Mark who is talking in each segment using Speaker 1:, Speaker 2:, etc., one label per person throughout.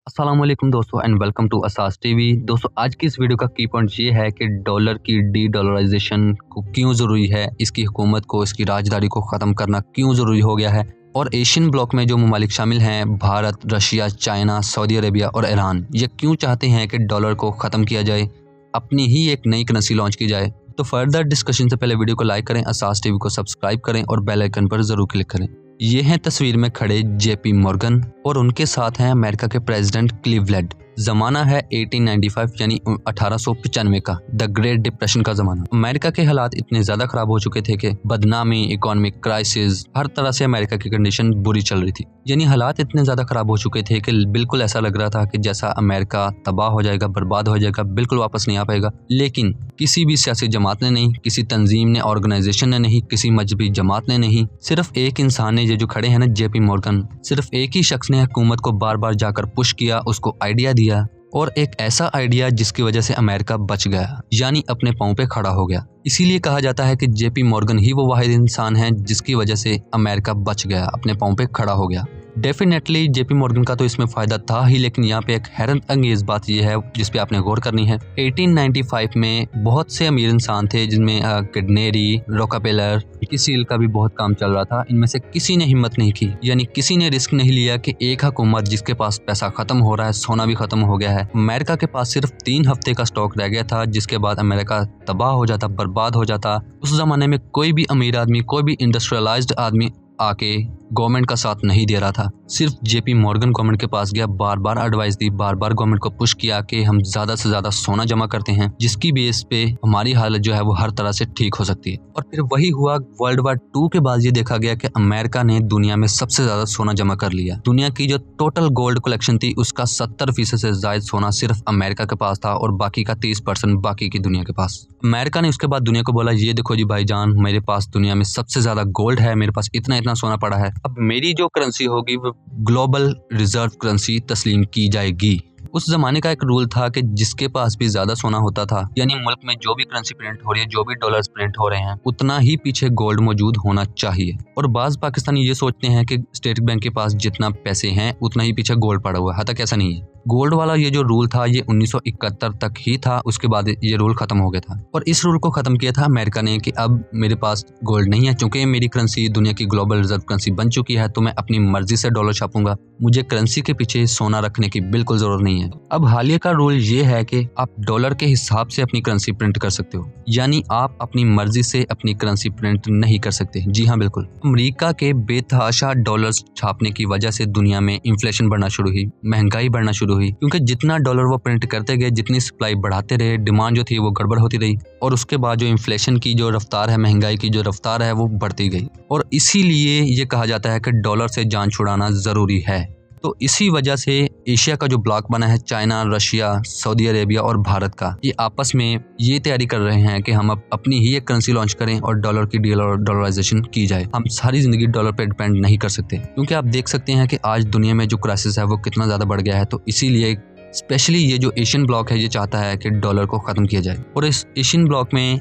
Speaker 1: अस्सलाम वालेकुम दोस्तों एंड वेलकम टू असास टीवी। दोस्तों आज की इस वीडियो का की पॉइंट ये है कि डॉलर की डी डॉलराइजेशन को क्यों ज़रूरी है, इसकी हुकूमत को इसकी राजदारी को ख़त्म करना क्यों ज़रूरी हो गया है और एशियन ब्लॉक में जो ममालिक शामिल हैं Bharat, Russia, China, Saudi Arabia और ईरान, ये क्यों चाहते हैं कि डॉलर को ख़त्म किया जाए, अपनी ही एक नई करेंसी लॉन्च की जाए। तो फर्दर डिस्कशन से पहले वीडियो को लाइक करें, असास टीवी को सब्सक्राइब करें और बेल आइकन पर ज़रूर क्लिक करें। ये हैं तस्वीर में खड़े जेपी मॉर्गन और उनके साथ हैं अमेरिका के प्रेसिडेंट क्लीवलैंड। जमाना है 1895 यानी 1895 का, द ग्रेट डिप्रेशन का जमाना। अमेरिका के हालात इतने ज्यादा खराब हो चुके थे कि बदनामी, इकोनॉमिक क्राइसिस, हर तरह से अमेरिका की कंडीशन बुरी चल रही थी। यानी हालात इतने ज्यादा खराब हो चुके थे कि बिल्कुल ऐसा लग रहा था कि जैसा अमेरिका तबाह हो जाएगा, बर्बाद हो जाएगा, बिल्कुल वापस नहीं आ पाएगा। लेकिन किसी भी सियासी जमात ने नहीं, किसी तंजीम ने, ऑर्गेनाइजेशन ने नहीं, किसी मजहबी जमात ने नहीं, सिर्फ एक इंसान ने, ये जो खड़े हैं ना जेपी मॉर्गन, सिर्फ एक ही शख्स ने हुकूमत को बार बार जाकर पुश किया, उसको आइडिया दिया और एक ऐसा आइडिया जिसकी वजह से अमेरिका बच गया, यानी अपने पांव पे खड़ा हो गया। इसीलिए कहा जाता है कि जेपी मॉर्गन ही वो वाहिद इंसान है जिसकी वजह से अमेरिका बच गया, अपने पांव पे खड़ा हो गया। डेफिनेटली जेपी मॉर्गन का तो इसमें फायदा था ही, लेकिन यहाँ पे एक हैरत अंगेज बात यह है जिस पे आपने गौर करनी है। 1895 में बहुत से अमीर इंसान थे जिनमें किडनेरी, रोकापेलर, सील का भी बहुत काम चल रहा था। इनमें से किसी ने हिम्मत नहीं की, यानी किसी ने रिस्क नहीं लिया कि एक हुकूमत जिसके पास पैसा खत्म हो रहा है, सोना भी खत्म हो गया है, अमेरिका के पास सिर्फ 3 हफ्ते का स्टॉक रह गया था, जिसके बाद अमेरिका तबाह हो जाता, बर्बाद हो जाता। उस जमाने में कोई भी अमीर आदमी, कोई भी इंडस्ट्रियलाइज्ड आदमी आके गवर्नमेंट का साथ नहीं दे रहा था। सिर्फ जेपी मॉर्गन गवर्नमेंट के पास गया, बार बार एडवाइस दी, बार बार गवर्नमेंट को पुश किया कि हम ज्यादा से ज्यादा सोना जमा करते हैं जिसकी बेस पे हमारी हालत जो है वो हर तरह से ठीक हो सकती है। और फिर वही हुआ। वर्ल्ड वार 2 के बाद ये देखा गया कि अमेरिका ने दुनिया में सबसे ज्यादा सोना जमा कर लिया। दुनिया की जो टोटल गोल्ड कलेक्शन थी उसका 70% से ज्यादा सोना सिर्फ अमेरिका के पास था और बाकी का 30% बाकी की दुनिया के पास। अमेरिका ने उसके बाद दुनिया को बोला, ये देखो जी भाईजान, मेरे पास दुनिया में सबसे ज्यादा गोल्ड है, मेरे पास इतना इतना सोना पड़ा है, अब मेरी जो करेंसी होगी वो ग्लोबल रिजर्व करेंसी तस्लीम की जाएगी। उस जमाने का एक रूल था कि जिसके पास भी ज्यादा सोना होता था, यानी मुल्क में जो भी करेंसी प्रिंट हो रही है, जो भी डॉलर्स प्रिंट हो रहे हैं, उतना ही पीछे गोल्ड मौजूद होना चाहिए। और बाज पाकिस्तानी ये सोचते हैं कि स्टेट बैंक के पास जितना पैसे हैं उतना ही पीछे गोल्ड पड़ा हुआ है। हालांकि ऐसा नहीं है। गोल्ड वाला ये जो रूल था ये 1971 तक ही था, उसके बाद ये रूल खत्म हो गया था। और इस रूल को खत्म किया था अमेरिका ने कि अब मेरे पास गोल्ड नहीं है, चूंकि मेरी करेंसी दुनिया की ग्लोबल रिजर्व करेंसी बन चुकी है, तो मैं अपनी मर्जी से डॉलर छापूंगा, मुझे करेंसी के पीछे सोना रखने की बिल्कुल जरूरत नहीं है। अब हालिया का रूल ये है कि आप डॉलर के हिसाब से अपनी करेंसी प्रिंट कर सकते हो, यानी आप अपनी मर्जी से अपनी करेंसी प्रिंट नहीं कर सकते। जी हाँ, बिल्कुल। अमेरिका के बेतहाशा डॉलर्स छापने की वजह से दुनिया में इन्फ्लेशन बढ़ना शुरू हुई, महंगाई बढ़ना शुरू हुई, क्योंकि जितना डॉलर वो प्रिंट करते गए, जितनी सप्लाई बढ़ाते रहे, डिमांड जो थी वो गड़बड़ होती रही और उसके बाद जो इन्फ्लेशन की जो रफ्तार है, महंगाई की जो रफ्तार है, वो बढ़ती गई। और इसीलिए ये कहा जाता है कि डॉलर से जान छुड़ाना जरूरी है। तो इसी वजह से एशिया का जो ब्लॉक बना है, चाइना, रशिया, सऊदी अरेबिया और भारत का, ये आपस में ये तैयारी कर रहे हैं कि हम अपनी ही एक करेंसी लॉन्च करें और डॉलर की डॉलराइजेशन की जाए। हम सारी जिंदगी डॉलर पे डिपेंड नहीं कर सकते, क्योंकि आप देख सकते हैं कि आज दुनिया में जो क्राइसिस है वो कितना ज्यादा बढ़ गया है। तो इसीलिए स्पेशली ये जो एशियन ब्लॉक है ये चाहता है कि डॉलर को खत्म किया जाए। और इस एशियन ब्लॉक में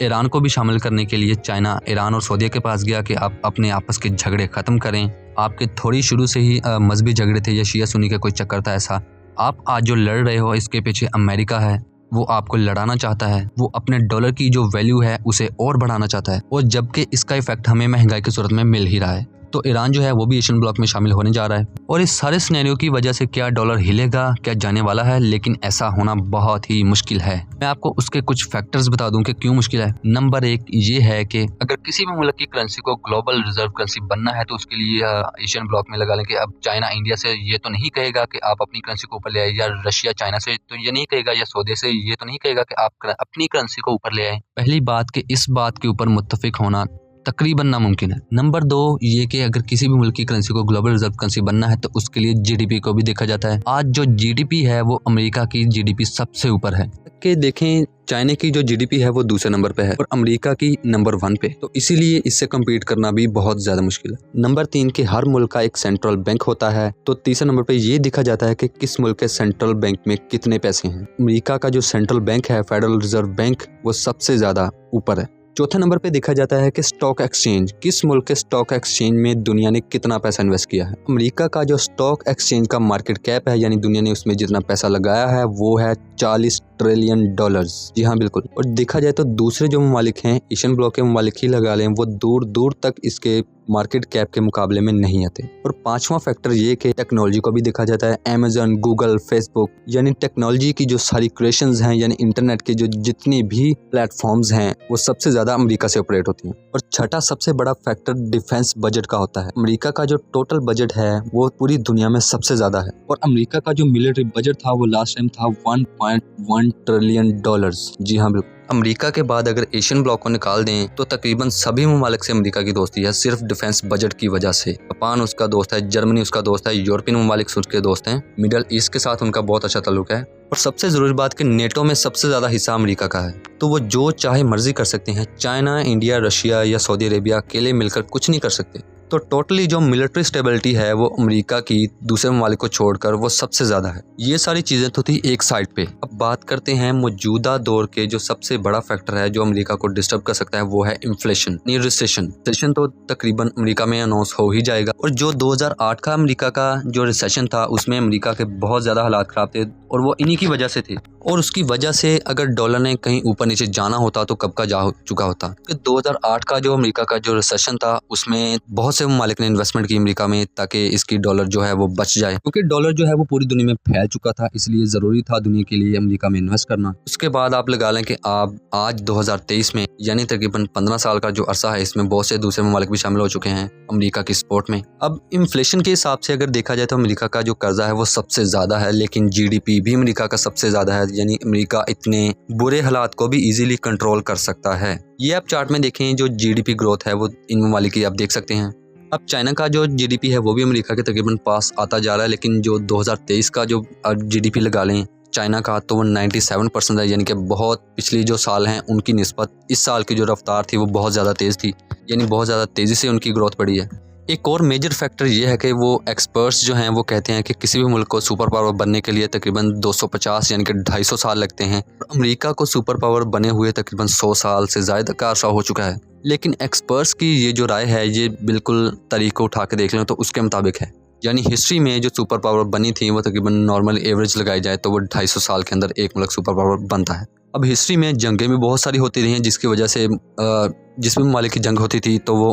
Speaker 1: ईरान को भी शामिल करने के लिए चाइना, ईरान और सऊदी के पास गया कि आप अपने आपस के झगड़े खत्म करें। आपके थोड़ी शुरू से ही मजहबी झगड़े थे या शिया सुन्नी का कोई चक्कर था, ऐसा आप आज जो लड़ रहे हो इसके पीछे अमेरिका है, वो आपको लड़ाना चाहता है, वो अपने डॉलर की जो वैल्यू है उसे और बढ़ाना चाहता है, और जबकि इसका इफेक्ट हमें महंगाई की सूरत में मिल ही रहा है। तो ईरान जो है वो भी एशियन ब्लॉक में शामिल होने जा रहा है। और इस सारे सिनेरियो की वजह से क्या डॉलर हिलेगा, क्या जाने वाला है, लेकिन ऐसा होना बहुत ही मुश्किल है। मैं आपको उसके कुछ फैक्टर्स बता दूं कि क्यों मुश्किल है। नंबर 1 ये है कि अगर किसी भी मुल्क की करेंसी को ग्लोबल रिजर्व करेंसी बनना है तो उसके लिए एशियन ब्लॉक में लगा लें कि अब चाइना इंडिया से ये तो नहीं कहेगा कि आप अपनी करेंसी को ऊपर ले आए, या रशिया चाइना से तो ये नहीं कहेगा, या सऊदी से ये तो नहीं कहेगा कि आप अपनी करेंसी को ऊपर ले आए। पहली बात कि इस बात के ऊपर मुत्तफिक होना तकरीबन नामुमकिन है। नंबर 2 ये कि अगर किसी भी मुल्क की करेंसी को ग्लोबल रिजर्व करेंसी बनना है तो उसके लिए जीडीपी को भी देखा जाता है। आज जो जीडीपी है वो अमेरिका की जीडीपी सबसे ऊपर है। कि देखें, चाइना की जो जीडीपी है वो दूसरे नंबर पे है और अमेरिका की नंबर 1 पे, तो इसीलिए इससे कम्पीट करना भी बहुत ज्यादा मुश्किल है। नंबर 3 कि हर मुल्क का एक सेंट्रल बैंक होता है, तो तीसरे नंबर पे ये देखा जाता है कि किस मुल्क के सेंट्रल बैंक में कितने पैसे हैं। अमेरिका का जो सेंट्रल बैंक है, फेडरल रिजर्व बैंक, वो सबसे ज्यादा ऊपर है। चौथे नंबर पे देखा जाता है कि स्टॉक एक्सचेंज, किस मुल्क के स्टॉक एक्सचेंज में दुनिया ने कितना पैसा इन्वेस्ट किया है। अमेरिका का जो स्टॉक एक्सचेंज का मार्केट कैप है, यानी दुनिया ने उसमें जितना पैसा लगाया है, वो है 40 ट्रिलियन डॉलर्स। जी हाँ, बिल्कुल। और देखा जाए तो दूसरे जो ममालिक हैं, एशियन ब्लॉक के ममालिक ही लगा लें, वो दूर दूर तक इसके मार्केट कैप के मुकाबले में नहीं आते। और पांचवा फैक्टर ये कि टेक्नोलॉजी को भी देखा जाता है। अमेजन, गूगल, फेसबुक, यानी टेक्नोलॉजी की जो सारी क्रिएशंस हैं, यानी इंटरनेट के जो जितनी भी प्लेटफॉर्म्स हैं, वो सबसे ज्यादा अमेरिका से ऑपरेट होती हैं। और छठा सबसे बड़ा फैक्टर डिफेंस बजट का होता है। अमेरिका का जो टोटल बजट है वो पूरी दुनिया में सबसे ज्यादा है। और अमेरिका का जो मिलिट्री बजट था वो लास्ट टाइम था 1.1 ट्रिलियन डॉलर्स। जी हाँ, बिल्कुल। अमेरिका के बाद अगर एशियन ब्लॉक को निकाल दें तो तकरीबन सभी ममालिक से अमेरिका की दोस्ती है, सिर्फ डिफेंस बजट की वजह से। जापान उसका दोस्त है, जर्मनी उसका दोस्त है, यूरोपियन ममालिक उसके दोस्त हैं, मिडल ईस्ट के साथ उनका बहुत अच्छा ताल्लुक है। और सबसे जरूरी बात कि नेटो में सबसे ज्यादा हिस्सा अमेरिका का है, तो वो जो चाहे मर्जी कर सकते हैं। चाइना, इंडिया, रशिया या सऊदी अरेबिया अकेले मिलकर कुछ नहीं कर सकते। तो टोटली जो मिलिट्री स्टेबिलिटी है वो अमेरिका की दूसरे ममालिक को छोड़कर वो सबसे ज्यादा है। ये सारी चीजें तो थी एक साइड पे। अब बात करते हैं मौजूदा दौर के जो सबसे बड़ा फैक्टर है जो अमेरिका को डिस्टर्ब कर सकता है, वो है इन्फ्लेशन, रिसेशन तो तकरीबन अमेरिका में अनाउंस हो ही जाएगा। और जो 2008 का अमेरिका का जो रिसेशन था उसमें अमेरिका के बहुत ज्यादा हालात खराब थे और वो इन्हीं की वजह से थे। और उसकी वजह से अगर डॉलर ने कहीं ऊपर नीचे जाना होता तो कब का जा चुका होता। कि 2008 का जो अमेरिका का जो रिसेशन था उसमें बहुत से ममालिक ने इन्वेस्टमेंट की अमेरिका में, ताकि इसकी डॉलर जो है वो बच जाए, क्योंकि डॉलर जो है वो पूरी दुनिया में फैल चुका था, इसलिए जरूरी था दुनिया के लिए अमेरिका में इन्वेस्ट करना। उसके बाद आप लगा लें कि आप आज 2023 में, यानी तकरीबन 15 साल का जो अरसा है, इसमें बहुत से दूसरे ममालिक भी शामिल हो चुके हैं अमेरिका की सपोर्ट में। अब इन्फ्लेशन के हिसाब से अगर देखा जाए तो अमेरिका का जो कर्जा है वो सबसे ज्यादा है, लेकिन जीडीपी भी अमेरिका का सबसे ज्यादा है, यानी अमेरिका इतने बुरे हालात को भी इजीली कंट्रोल कर सकता है। ये आप चार्ट में देखें, जो जीडीपी ग्रोथ है वो इन ममालिक की आप देख सकते हैं। अब चाइना का जो जीडीपी है वो भी अमेरिका के तकरीबन पास आता जा रहा है, लेकिन जो 2023 का जो जीडीपी लगा लें चाइना का, तो वो 97% है, यानी कि बहुत पिछली जो साल हैं उनकी निस्बत इस साल की जो रफ्तार थी वो बहुत ज़्यादा तेज़ थी, यानी बहुत ज़्यादा तेज़ी से उनकी ग्रोथ बढ़ी है। एक और मेजर फैक्टर ये है कि वो एक्सपर्ट्स जो हैं वो कहते हैं कि किसी भी मुल्क को सुपर पावर बनने के लिए तकरीबन 250 यानी कि 250 साल लगते हैं। अमेरिका को सुपर पावर बने हुए तकरीबन 100 साल से ज़्यादा का अरसा हो चुका है। लेकिन एक्सपर्ट्स की ये जो राय है, ये बिल्कुल तरीक़ उठा के देख लें तो उसके मुताबिक है, यानी हिस्ट्री में जो सुपर पावर बनी थी वो तकरीबन नॉर्मल एवरेज लगाई जाए तो वो 250 साल के अंदर एक मुल्क सुपर पावर बनता है। अब हिस्ट्री में जंगें भी बहुत सारी होती रही हैं, जिसकी वजह से जिस भी ममालिक की जंग होती थी तो वो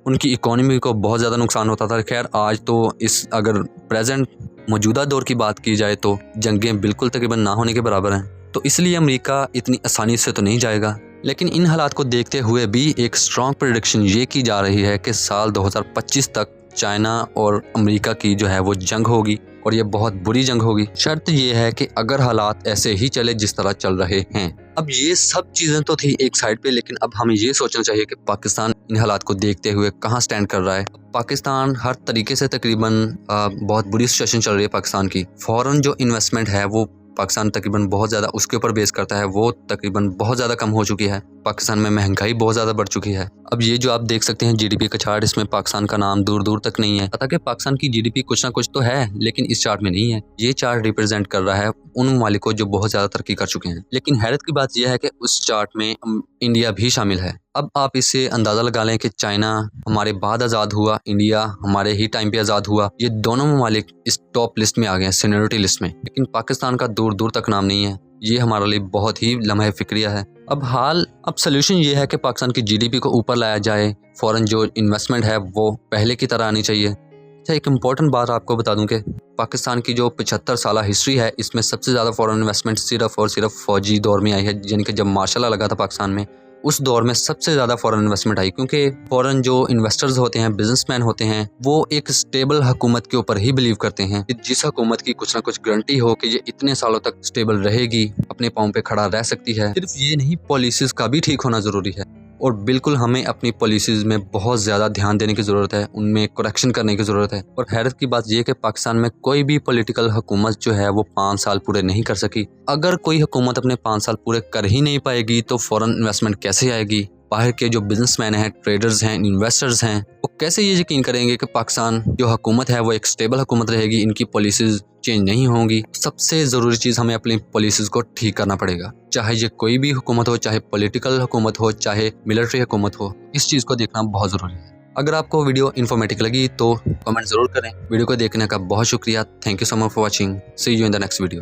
Speaker 1: उनकी इकोनॉमी को बहुत ज़्यादा नुकसान होता था। खैर आज तो इस अगर प्रेजेंट मौजूदा दौर की बात की जाए तो जंगें बिल्कुल तकरीबन ना होने के बराबर हैं, तो इसलिए अमेरिका इतनी आसानी से तो नहीं जाएगा। लेकिन इन हालात को देखते हुए भी एक स्ट्रॉन्ग प्रेडिक्शन ये की जा रही है कि साल 2025 तक चाइना और अमेरिका की जो है वो जंग होगी, और ये बहुत बुरी जंग होगी। शर्त ये है कि अगर हालात ऐसे ही चले जिस तरह चल रहे हैं। अब ये सब चीज़ें तो थी एक साइड पे, लेकिन अब हमें ये सोचना चाहिए कि पाकिस्तान इन हालात को देखते हुए कहाँ स्टैंड कर रहा है। पाकिस्तान हर तरीके से तकरीबन बहुत बुरी सिचुएशन चल रही है पाकिस्तान की। फॉरेन जो इन्वेस्टमेंट है वो पाकिस्तान तकरीबन बहुत ज़्यादा उसके ऊपर बेस करता है, वो तकरीबन बहुत ज़्यादा कम हो चुकी है। पाकिस्तान में महंगाई बहुत ज़्यादा बढ़ चुकी है। अब ये जो आप देख सकते हैं जीडीपी का चार्ट, इसमें पाकिस्तान का नाम दूर दूर तक नहीं है। पता कि पाकिस्तान की जीडीपी कुछ ना कुछ तो है, लेकिन इस चार्ट में नहीं है। ये चार्ट रिप्रेजेंट कर रहा है उन ममालिकों जो बहुत ज़्यादा तरक्की कर चुके हैं। लेकिन हैरत की बात यह है कि उस चार्ट में इंडिया भी शामिल है। अब आप इससे अंदाज़ा लगा लें कि चाइना हमारे बाद आज़ाद हुआ, इंडिया हमारे ही टाइम पे आज़ाद हुआ, ये दोनों ममालिक इस टॉप लिस्ट में आ गए हैं, सीनियरिटी लिस्ट में, लेकिन पाकिस्तान का दूर दूर तक नाम नहीं है। ये हमारे लिए बहुत ही लम्हे फिक्रिया है। अब सोल्यूशन ये है कि पाकिस्तान की जीडीपी को ऊपर लाया जाए, फॉरेन जो इन्वेस्टमेंट है वो पहले की तरह आनी चाहिए। अच्छा, एक इम्पॉर्टेंट बात आपको बता दूं कि पाकिस्तान की जो 75 साल हिस्ट्री है, इसमें सबसे ज़्यादा फॉरेन इन्वेस्टमेंट सिर्फ और सिर्फ फौजी दौर में आई है, यानी कि जब मार्शल लॉ लगा था पाकिस्तान में, उस दौर में सबसे ज़्यादा फॉरेन इन्वेस्टमेंट आई, क्योंकि फॉरेन जो इन्वेस्टर्स होते हैं, बिजनेसमैन होते हैं, वो एक स्टेबल हुकूमत के ऊपर ही बिलीव करते हैं कि जिस हुकूमत की कुछ ना कुछ गारंटी हो कि ये इतने सालों तक स्टेबल रहेगी, अपने पाँव पे खड़ा रह सकती है। सिर्फ ये नहीं, पॉलिसीज का भी ठीक होना ज़रूरी है, और बिल्कुल हमें अपनी पॉलिसीज़ में बहुत ज़्यादा ध्यान देने की ज़रूरत है, उनमें करेक्शन करने की ज़रूरत है। और हैरत की बात यह कि पाकिस्तान में कोई भी पॉलिटिकल हुकूमत जो है वो 5 साल पूरे नहीं कर सकी। अगर कोई हुकूमत अपने 5 साल पूरे कर ही नहीं पाएगी तो फॉरेन इन्वेस्टमेंट कैसे आएगी? बाहर के जो बिजनेसमैन हैं, ट्रेडर्स हैं, इन्वेस्टर्स हैं, वो कैसे ये यकीन करेंगे कि पाकिस्तान जो हुकूमत है वो एक स्टेबल हुकूमत रहेगी, इनकी पॉलिसीज चेंज नहीं होंगी। सबसे ज़रूरी चीज़ हमें अपनी पॉलिसीज़ को ठीक करना पड़ेगा, चाहे ये कोई भी हुकूमत हो, चाहे पॉलिटिकल हुकूमत हो, चाहे मिलिट्री हुकूमत हो। इस चीज़ को देखना बहुत ज़रूरी है। अगर आपको वीडियो इन्फॉर्मेटिव लगी तो कमेंट ज़रूर करें। वीडियो को देखने का बहुत शुक्रिया। Thank you so much for watching. See you in the next video.